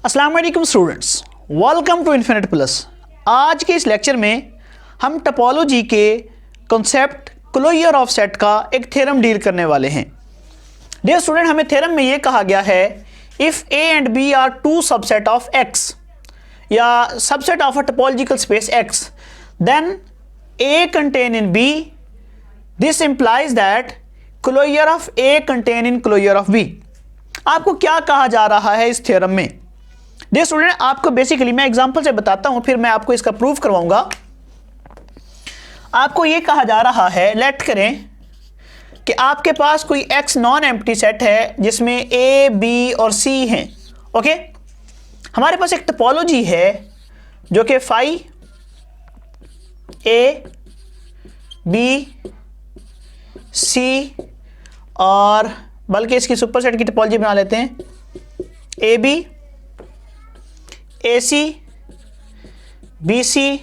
अस्सलाम वालेकुम students, welcome to Infinite Plus. आज के इस लेक्चर में हम टोपोलॉजी के कॉन्सेप्ट क्लोजर ऑफ सेट का एक थ्योरम डील करने वाले हैं। डियर स्टूडेंट, हमें थ्योरम में ये कहा गया है if A and B are two subset of X या subset of a topological space X, then A contain in B, this implies that closure of A contain in closure of B. आपको क्या कहा जा रहा है इस theorem में? Dear student, आपको बेसिकली मैं एग्जांपल से बताता हूं, फिर मैं आपको इसका प्रूफ करवाऊंगा। आपको यह कहा जा रहा है, लेट करें कि आपके पास कोई एक्स नॉन एम्प्टी सेट है जिसमें ए बी और सी हैं। ओके, हमारे पास एक टोपोलॉजी है जो कि फाई ए बी सी, और बल्कि इसकी सुपरसेट की टोपोलॉजी बना लेते हैं, A B A C B C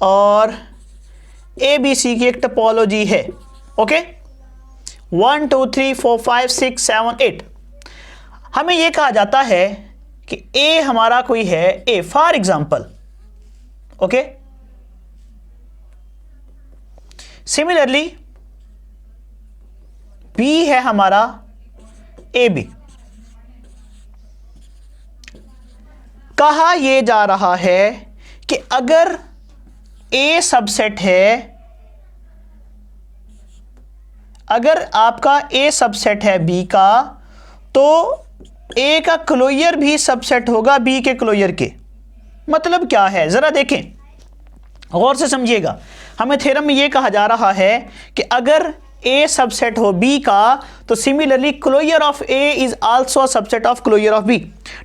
और ए बी सी की एक टोपोलॉजी है। ओके, 1 2 3 4 5 6 7 8। हमें यह कहा जाता है कि ए हमारा कोई है, A for example. Okay, similarly B है हमारा ए बी। कहा यह जा रहा है कि अगर ए सबसेट है, अगर आपका ए सबसेट है बी का, तो ए का क्लोजर भी सबसेट होगा बी के क्लोजर के। मतलब क्या है, जरा देखें, गौर से समझिएगा। हमें थ्योरम में यह कहा जा रहा है कि अगर ए सबसेट हो बी का, तो similarly closure of A is also subset of closure of B.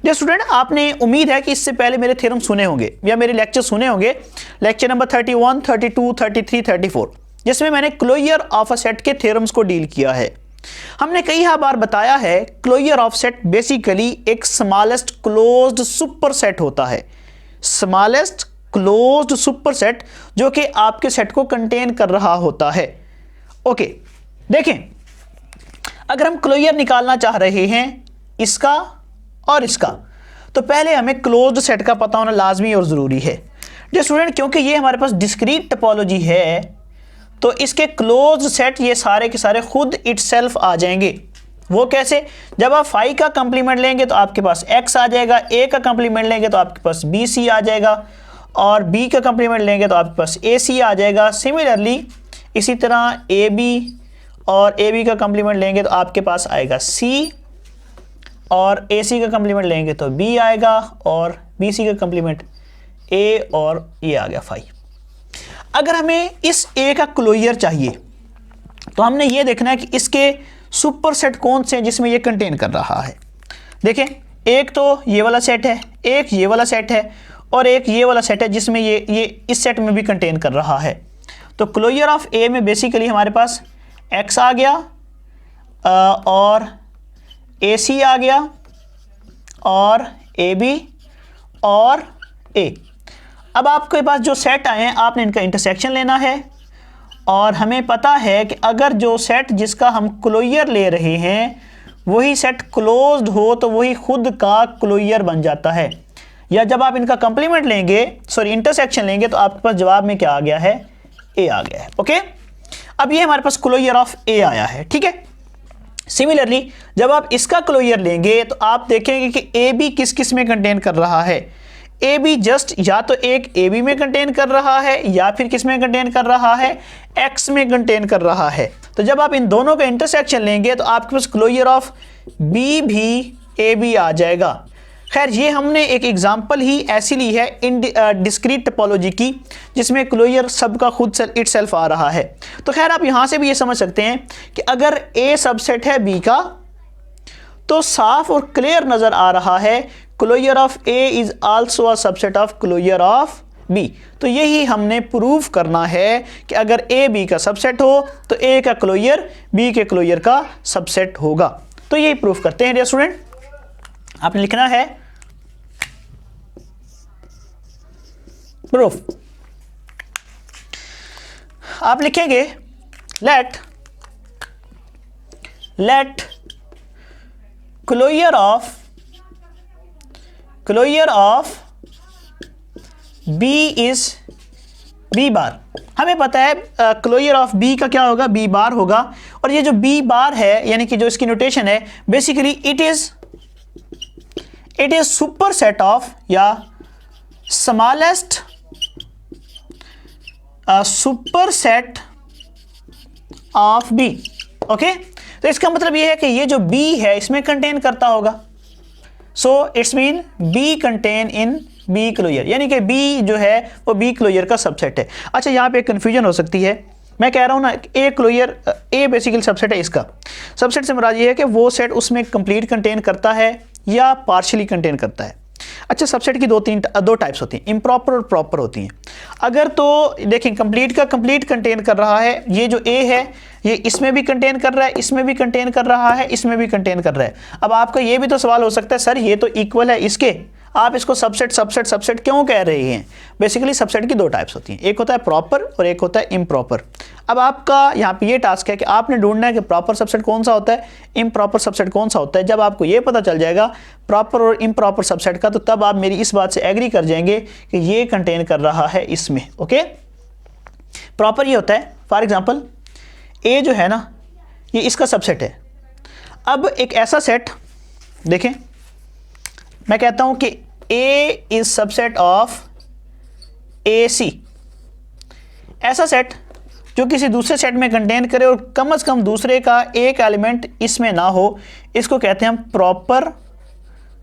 Dear student, आपने उम्मीद है कि इससे पहले मेरे थ्योरम सुने होंगे या मेरे लेक्चर सुने होंगे, लेक्चर नंबर 31, 32, 33, 34, जिसमें मैंने क्लोजर ऑफ अ सेट के थ्योरम्स को डील किया है। हमने कई बार बताया है क्लोजर ऑफ सेट बेसिकली एक स्मॉलेस्ट क्लोज्ड सुपर सेट होता है, स्मॉलेस्ट क्लोज्ड सुपर सेट जो कि आपके सेट को कंटेन कर रहा होता है। ओके, देखें, अगर हम क्लोजर निकालना चाह रहे हैं इसका और इसका, तो पहले हमें क्लोज्ड सेट का पता होना लाजमी और ज़रूरी है। डियर स्टूडेंट, क्योंकि ये हमारे पास डिस्क्रीट टोपोलॉजी है, तो इसके क्लोज्ड सेट ये सारे के सारे खुद इटसेल्फ आ जाएंगे। वो कैसे? जब आप फाई का कंप्लीमेंट लेंगे तो आपके पास एक्स आ जाएगा, ए का कंप्लीमेंट लेंगे तो आपके पास बी सी आ जाएगा, और बी का कंप्लीमेंट लेंगे तो आपके पास ए सी आ जाएगा। सिमिलरली इसी तरह ए बी और ए बी का कंप्लीमेंट लेंगे तो आपके पास आएगा सी, और ए सी का कंप्लीमेंट लेंगे तो बी आएगा, और बी सी का कंप्लीमेंट ए, और ये आ गया फाई। अगर हमें इस ए का क्लोजर चाहिए तो हमने ये देखना है कि इसके सुपर सेट कौन से हैं जिसमें ये कंटेन कर रहा है। देखें, एक तो ये वाला सेट है, एक ये वाला सेट है, और एक ये वाला सेट है जिसमें ये इस सेट में भी कंटेन कर रहा है। तो क्लोजर ऑफ ए में बेसिकली हमारे पास एक्स आ गया, और ए सी आ गया, और ए बी और ए। अब आपके पास जो सेट आए हैं आपने इनका इंटरसेक्शन लेना है, और हमें पता है कि अगर जो सेट जिसका हम क्लोजर ले रहे हैं वही सेट क्लोज्ड हो तो वही खुद का क्लोजर बन जाता है। या जब आप इनका कंप्लीमेंट लेंगे, सॉरी इंटरसेक्शन लेंगे, तो आपके पास जवाब में क्या आ गया है? ए आ गया है। ओके, अब ये हमारे पास क्लोजर ऑफ ए आया है। ठीक है, सिमिलरली जब आप इसका क्लोजर लेंगे तो आप देखेंगे कि ए बी किस किस में कंटेन कर रहा है। ए बी जस्ट या तो एक ए बी में कंटेन कर रहा है, या फिर किस में कंटेन कर रहा है? एक्स में कंटेन कर रहा है। तो जब आप इन दोनों का इंटरसेक्शन लेंगे तो आपके पास क्लोजर ऑफ बी भी ए बी आ जाएगा। खैर, ये हमने एक एग्जांपल ही ऐसी ली है इन डिस्क्रीट टोपोलॉजी की जिसमें क्लोजर सबका खुद इटसेल्फ आ रहा है। तो खैर, आप यहाँ से भी ये समझ सकते हैं कि अगर ए सबसेट है बी का, तो साफ और क्लियर नज़र आ रहा है closure of A is also a subset of closure of B. तो यही हमने प्रूव करना है कि अगर ए बी का सबसेट हो तो ए का क्लोजर बी के क्लोजर का सबसेट होगा। तो यही प्रूव करते हैं। डियर स्टूडेंट, आपने लिखना है प्रूफ। आप लिखेंगे let closure of closure of B is B bar. हमें पता है क्लोजर ऑफ बी का क्या होगा, बी बार होगा। और ये जो बी बार है यानी कि जो इसकी नोटेशन है, basically it is superset of या smallest superset of B. Okay, तो इसका मतलब ये है कि ये जो बी है इसमें कंटेन करता होगा। So it's mean B contain in B closure, यानी कि बी जो है वो बी क्लोजर का सबसेट है। अच्छा, यहाँ पे कंफ्यूजन हो सकती है। मैं कह रहा हूँ ना, A closure, A basically subset है। इसका सबसेट से मुराद ये है कि वो सेट उसमें कंप्लीट कंटेन करता है या पार्शियली कंटेन करता है। अच्छा, सबसेट की दो टाइप्स होती हैं, इम्प्रॉपर और प्रॉपर होती हैं। अगर तो देखें, कंप्लीट का कंप्लीट कंटेन कर रहा है, ये जो ए है ये इसमें भी कंटेन कर रहा है, इसमें भी कंटेन कर रहा है, इसमें भी कंटेन कर रहा है। अब आपका ये भी तो सवाल हो सकता है, सर ये तो इक्वल है इसके, आप इसको सबसेट सबसेट सबसेट क्यों कह रहे हैं? बेसिकली सबसेट की दो टाइप्स होती हैं, एक होता है प्रॉपर और एक होता है इम्प्रॉपर। अब आपका यहाँ पे ये टास्क है कि आपने ढूंढना है कि प्रॉपर सबसेट कौन सा होता है, इम्प्रॉपर सबसेट कौन सा होता है। जब आपको ये पता चल जाएगा प्रॉपर और इम्प्रॉपर सबसेट का, तो तब आप मेरी इस बात से एग्री कर जाएंगे कि ये कंटेन कर रहा है इसमें। ओके, प्रॉपर ये होता है, फॉर एग्जाम्पल ए जो है ना, ये इसका सबसेट है। अब एक ऐसा सेट देखें, मैं कहता हूं कि ए इज सबसेट ऑफ ए सी। ऐसा सेट जो किसी दूसरे सेट में कंटेन करे और कम से कम दूसरे का एक एलिमेंट इसमें ना हो, इसको कहते हैं हम प्रॉपर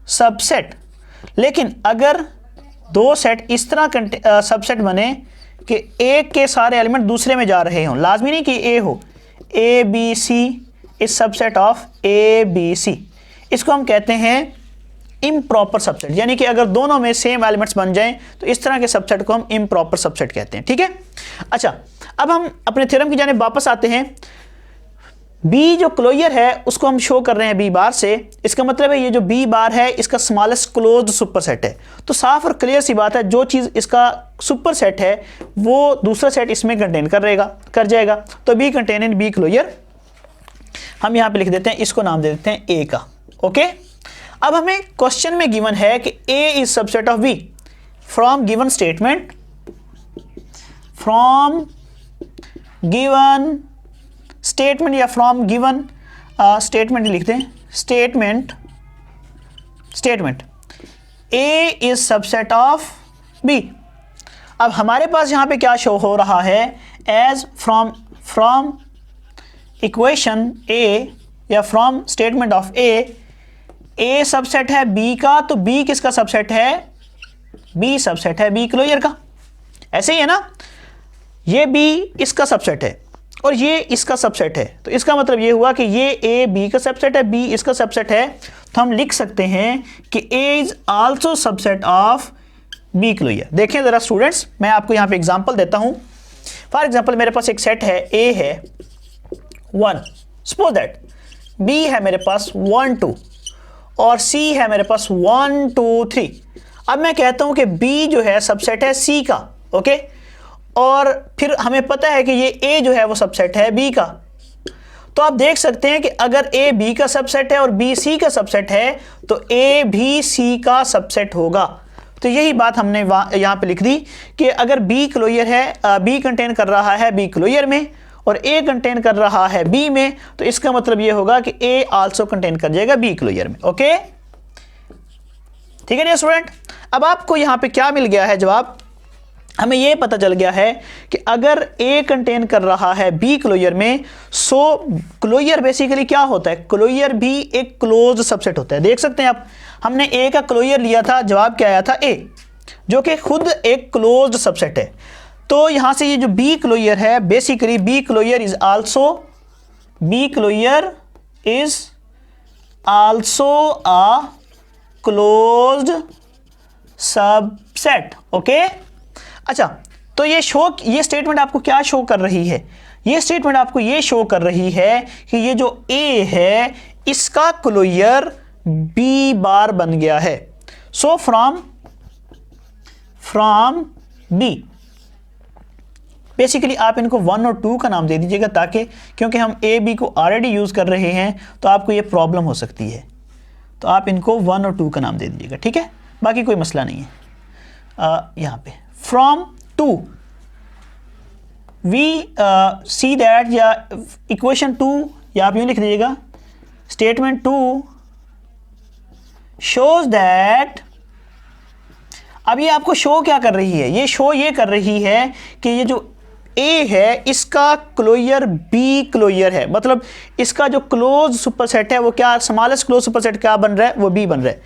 सबसेट। लेकिन अगर दो सेट इस तरह सबसेट बने कि एक के सारे एलिमेंट दूसरे में जा रहे हों, लाजमी नहीं कि ए हो, A B C is subset of A B C, इसको हम कहते हैं इम्प्रॉपर सबसेट। यानी कि अगर दोनों में सेम एलिमेंट्स बन जाएं तो इस तरह के सबसेट को हम इम्प्रॉपर सबसेट कहते हैं। ठीक है, अच्छा, अब हम अपने थ्योरम की जानिब वापस आते हैं। बी जो क्लोजर है उसको हम शो कर रहे हैं बी बार से। इसका मतलब है ये जो बी बार है इसका स्मॉलेस्ट क्लोज्ड सुपर सेट है। तो साफ और क्लियर सी बात है, जो चीज़ इसका सुपर सेट है वो दूसरा सेट इसमें कंटेन कर जाएगा। तो B contain in B closure, हम यहाँ पे लिख देते हैं, इसको नाम दे देते हैं ए का। ओके, अब हमें क्वेश्चन में गिवन है कि A is subset of B from given statement, from given statement या फ्रॉम गिवन स्टेटमेंट लिखते हैं, statement A is subset of B. अब हमारे पास यहां पे क्या शो हो रहा है, एज फ्रॉम इक्वेशन ए या from statement of A subset है बी का, तो बी किसका सबसेट है, बी सबसेट है बी क्लोजर का। ऐसे ही है ना, ये बी इसका सबसेट है और ये इसका सबसेट है, तो इसका मतलब ये हुआ कि ये ए बी का सबसेट है, बी इसका सबसेट है। तो हम लिख सकते हैं कि A is also subset of B closure. देखें जरा स्टूडेंट्स, मैं आपको यहाँ पे एग्जांपल देता हूँ। फॉर एग्जांपल मेरे पास एक सेट है, ए है 1, सपोज दैट बी है मेरे पास 1 2 और सी है मेरे पास 1 2 3। अब मैं कहता हूँ कि बी जो है सबसेट है सी का। ओके, और फिर हमें पता है कि ये ए जो है वो सबसेट है बी का। तो आप देख सकते हैं कि अगर ए बी का सबसेट है और बी सी का सबसेट है तो ए भी सी का सबसेट होगा। तो यही बात हमने यहाँ पे लिख दी कि अगर बी क्लोजर है, बी कंटेन कर रहा है बी क्लोजर में और ए कंटेन कर रहा है बी में, तो इसका मतलब ये होगा कि ए आल्सो कंटेन कर जाएगा बी क्लोजर में। ओके, ठीक है ना स्टूडेंट। अब आपको यहाँ पे क्या मिल गया है जवाब, हमें यह पता चल गया है कि अगर ए कंटेन कर रहा है बी क्लोजर में, सो क्लोजर बेसिकली क्या होता है, क्लोजर भी एक क्लोज्ड सबसेट होता है। देख सकते हैं आप, हमने ए का क्लोजर लिया था, जवाब क्या आया था ए, जो कि खुद एक क्लोज्ड सबसेट है। तो यहां से ये जो बी क्लोजर है, basically be closer is also a closed subset. Okay, अच्छा, तो ये स्टेटमेंट आपको क्या शो कर रही है, ये स्टेटमेंट आपको ये शो कर रही है कि ये जो ए है इसका क्लोजर बी बार बन गया है। सो फ्रॉम बी, बेसिकली आप इनको 1 और 2 का नाम दे दीजिएगा, ताकि क्योंकि हम ए बी को ऑलरेडी यूज कर रहे हैं तो आपको ये प्रॉब्लम हो सकती है, तो आप इनको 1 और 2 का नाम दे दीजिएगा। ठीक है, बाकी कोई मसला नहीं है। यहाँ पे from two we see that, या इक्वेशन 2, या आप यूँ लिख दीजिएगा स्टेटमेंट 2 शोज दैट। अब ये आपको शो क्या कर रही है, ये शो ये कर रही है कि ये जो ए है इसका क्लोजर बी क्लोजर है, मतलब इसका जो क्लोज सुपरसेट है वो क्या, स्मॉलेस्ट क्लोज सुपरसेट क्या बन रहा है, वो बी बन रहा है।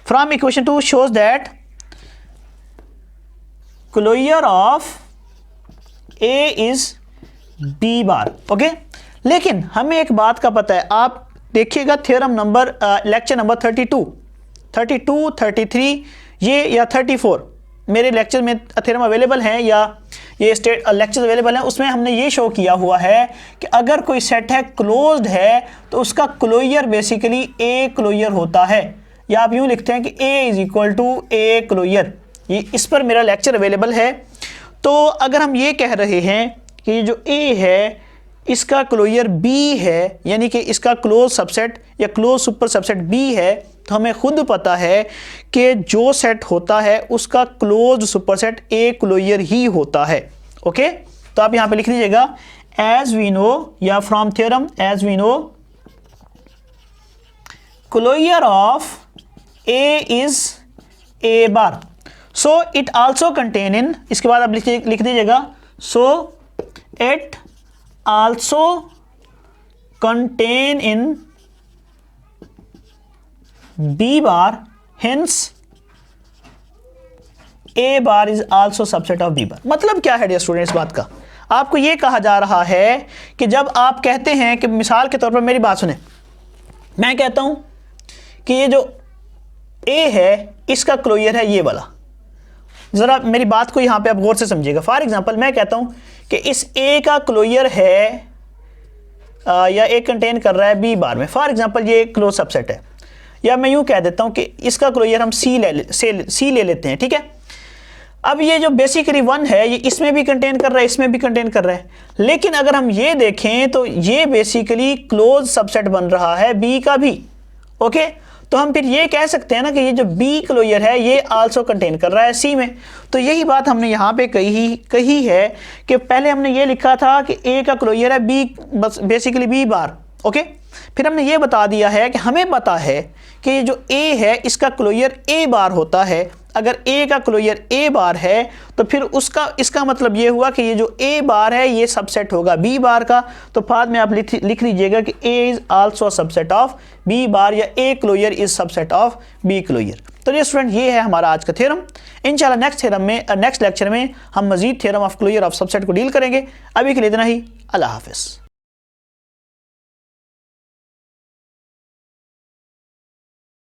From equation 2 shows that closure of A is B bar. Okay, लेकिन हमें एक बात का पता है, आप देखिएगा थ्योरम नंबर लेक्चर नंबर 32, 33 ये या 34 मेरे लेक्चर में थ्योरम अवेलेबल हैं, या ये स्टेट लेक्चर अवेलेबल हैं, उसमें हमने ये शो किया हुआ है कि अगर कोई सेट है क्लोज्ड है तो उसका क्लोजर बेसिकली ए क्लोजर होता है, या आप यूँ लिखते हैं कि A is equal to A closure. ये इस पर मेरा लेक्चर अवेलेबल है। तो अगर हम ये कह रहे हैं कि ये जो ए है इसका क्लोजर बी है, यानी कि इसका क्लोज सबसेट या क्लोज सुपर सबसेट बी है, तो हमें खुद पता है कि जो सेट होता है उसका क्लोज सुपरसेट ए क्लोजर ही होता है। ओके, तो आप यहां पे लिख लीजिएगा एज वी नो, या from theorem as we know closure of A is A bar, so it also contain in, इसके बाद आप लिख दीजिएगा so it also contain in B bar, hence A bar is also subset of B bar. मतलब क्या है dear students, बात का आपको यह कहा जा रहा है कि जब आप कहते हैं कि मिसाल के तौर पर मेरी बात सुने, मैं कहता हूं कि ये जो ए है इसका क्लोजर है ये वाला, जरा मेरी बात को यहां पे आप गौर से समझिएगा। फॉर एग्जांपल मैं कहता हूं कि इस ए का क्लोजर है या ए कंटेन कर रहा है बी बार में, फॉर एग्जांपल ये क्लोज सबसेट है, या मैं यूं कह देता हूं कि इसका क्लोजर हम सी ले लेते हैं। ठीक है, अब ये जो बेसिकली 1 है ये इसमें भी कंटेन कर रहा है, इसमें भी कंटेन कर रहा है, लेकिन अगर हम ये देखें तो ये बेसिकली क्लोज सबसेट बन रहा है बी का भी। ओके, तो हम फिर ये कह सकते हैं ना कि ये जो बी क्लोजर है ये आल्सो कंटेन कर रहा है सी में। तो यही बात हमने यहाँ पे कही है कि पहले हमने ये लिखा था कि ए का क्लोजर है बी, बस बेसिकली बी बार। ओके, फिर हमने ये बता दिया है कि हमें पता है कि ये जो ए है इसका क्लोजर ए बार होता है। अगर ए का क्लोजर ए बार है तो फिर इसका मतलब ये हुआ कि ये जो ए बार है ये सबसेट होगा बी बार का। तो बाद में आप लिख लीजिएगा कि A is also subset of B bar, या A closure is subset of B closure. तो ये स्टूडेंट ये है हमारा आज का थ्योरम। इंशाल्लाह नेक्स्ट लेक्चर में हम मजीद theorem of closure of subset को डील करेंगे। अभी के लिए इतना ही, अल्लाह हाफिज़।